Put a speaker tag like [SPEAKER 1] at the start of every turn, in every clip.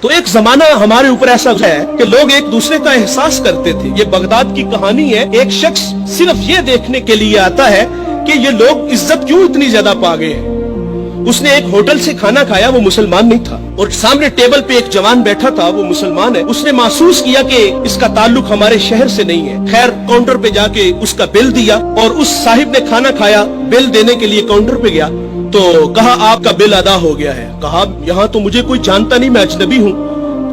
[SPEAKER 1] تو ایک जमाना हमारे ऊपर ऐसा है कि लोग एक दूसरे का एहसास करते थे। ये बगदाद की कहानी है। एक शख्स सिर्फ ये देखने के लिए आता है कि ये लोग इज्जत क्यों इतनी ज्यादा पा गए हैं। उसने एक होटल से खाना खाया, वो मुसलमान नहीं था, और सामने टेबल पे एक जवान बैठा था, वो मुसलमान है। उसने महसूस किया कि इसका ताल्लुक हमारे शहर से नहीं है। खैर काउंटर पे जाके उसका बिल दिया, और उस साहिब ने खाना खाया, बिल देने के लिए काउंटर पे गया तो कहा आपका बिल अदा हो गया है। कहा यहाँ तो मुझे कोई जानता नहीं, मैं अजनबी हूँ।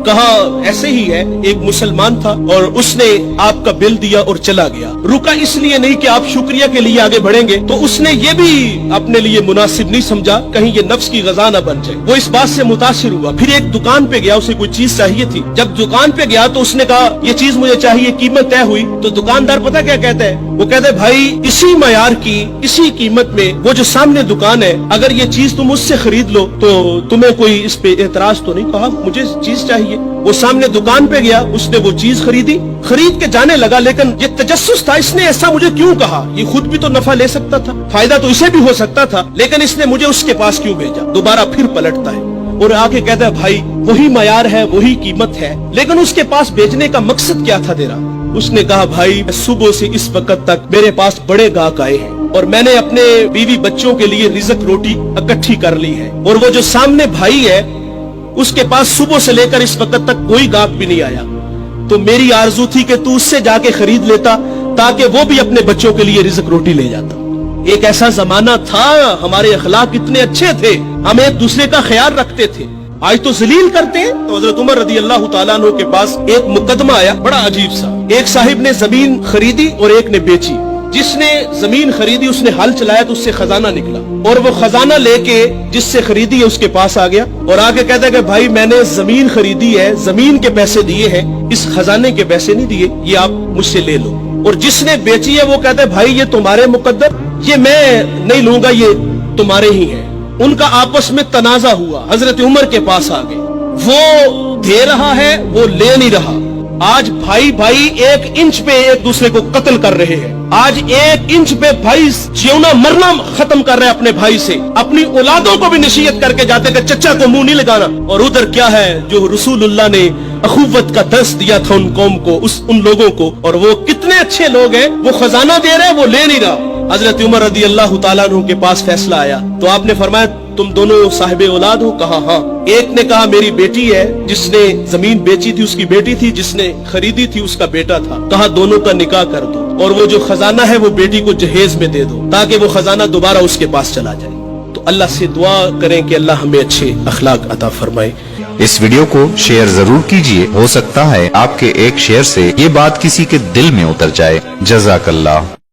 [SPEAKER 1] कहा ऐसे ही है, एक मुसलमान था और उसने आपका बिल दिया और चला गया। रुका इसलिए नहीं कि आप शुक्रिया के लिए आगे बढ़ेंगे, तो उसने ये भी अपने लिए मुनासिब नहीं समझा कहीं ये नफ्स की गजा न बन जाए। वो इस बात से मुतासिर हुआ। फिर एक दुकान पे गया, उसे कोई चीज चाहिए थी। जब दुकान पे गया तो उसने कहा ये चीज मुझे चाहिए, कीमत तय हुई। तो दुकानदार पता क्या कहता है, वो कहता है भाई इसी मयार की, इसी कीमत में वो जो सामने दुकान है, अगर ये चीज तुम उससे खरीद लो तो तुम्हें कोई इस पे एतराज तो नहीं। कहा मुझे चीज चाहिए। वो सामने दुकान पे गया, उसने वो चीज खरीदी, खरीद के जाने लगा। लेकिन ये तजस्सुस था, इसने ऐसा मुझे क्यों कहा, ये खुद भी तो नफा ले सकता था, फायदा तो इसे भी हो सकता था, लेकिन इसने मुझे उसके पास क्यों भेजा। दोबारा फिर पलटता है और आके कहता है भाई वही मयार है, वही कीमत है, लेकिन उसके पास भेजने का मकसद क्या था तेरा। उसने कहा भाई सुबह से इस वक्त तक मेरे पास बड़े गाहक आए हैं और मैंने अपने बीवी बच्चों के लिए रिज़्क रोटी इकट्ठी कर ली है, और वो जो सामने भाई है उसके पास सुबह से लेकर इस वक्त तक कोई गाहक भी नहीं आया। तो मेरी आरज़ू थी कि तू उससे जाके खरीद लेता ताकि वो भी अपने बच्चों के लिए रिज़्क रोटी ले जाता। एक ऐसा जमाना था, हमारे अखलाक इतने अच्छे थे, हम एक दूसरे का ख्याल रखते थे। आज तो जलील करते हैं। तो हज़रत उमर रज़ी अल्लाह तआला अन्हु के पास एक मुकदमा आया, बड़ा अजीब सा। एक साहिब ने जमीन खरीदी और एक ने बेची। जिसने जमीन खरीदी उसने हल चलाया तो उससे खजाना निकला, और वो खजाना लेके जिससे खरीदी है उसके पास आ गया और आगे कहता है कि भाई मैंने जमीन खरीदी है, जमीन के पैसे दिए हैं, इस खजाने के पैसे नहीं दिए, ये आप मुझसे ले लो। और जिसने बेची है वो कहता है भाई ये तुम्हारे मुकद्दर, ये मैं नहीं लूंगा, ये तुम्हारे ही है। उनका आपस में तनाजा हुआ, हजरत उमर के पास आ गए। वो दे रहा है, वो ले नहीं रहा। आज भाई भाई 1 इंच पे एक दूसरे को कत्ल कर रहे हैं। आज 1 इंच पे भाई जीना मरना खत्म कर रहे हैं अपने भाई से। अपनी औलादों को भी नसीहत करके जाते कि चचा को मुंह नहीं लगाना। और उधर क्या है जो रसूलुल्लाह ने अखुवत का दर्स दिया था उन कौम को, उन लोगों को, और वो कितने अच्छे लोग हैं। वो खजाना दे रहे हैं, वो ले नहीं रहा। हजरत उमर रज़ी अल्लाह तआला अन्हु के पास फैसला आया तो आपने फरमाया तुम दोनों साहिबे औलाद हो। कहा हाँ। एक ने कहा मेरी बेटी है, जिसने जमीन बेची थी उसकी बेटी थी, जिसने खरीदी थी उसका बेटा था। कहा दोनों का निकाह कर दो और वो जो खजाना है वो बेटी को जहेज में दे दो ताकि वो खजाना दोबारा उसके पास चला जाए। तो अल्लाह से दुआ करें कि अल्लाह हमें अच्छे अखलाक अता फरमाए।
[SPEAKER 2] इस वीडियो को शेयर जरूर कीजिए, हो सकता है आपके एक शेयर से ये बात किसी के दिल में उतर जाए। जज़ाकल्लाह।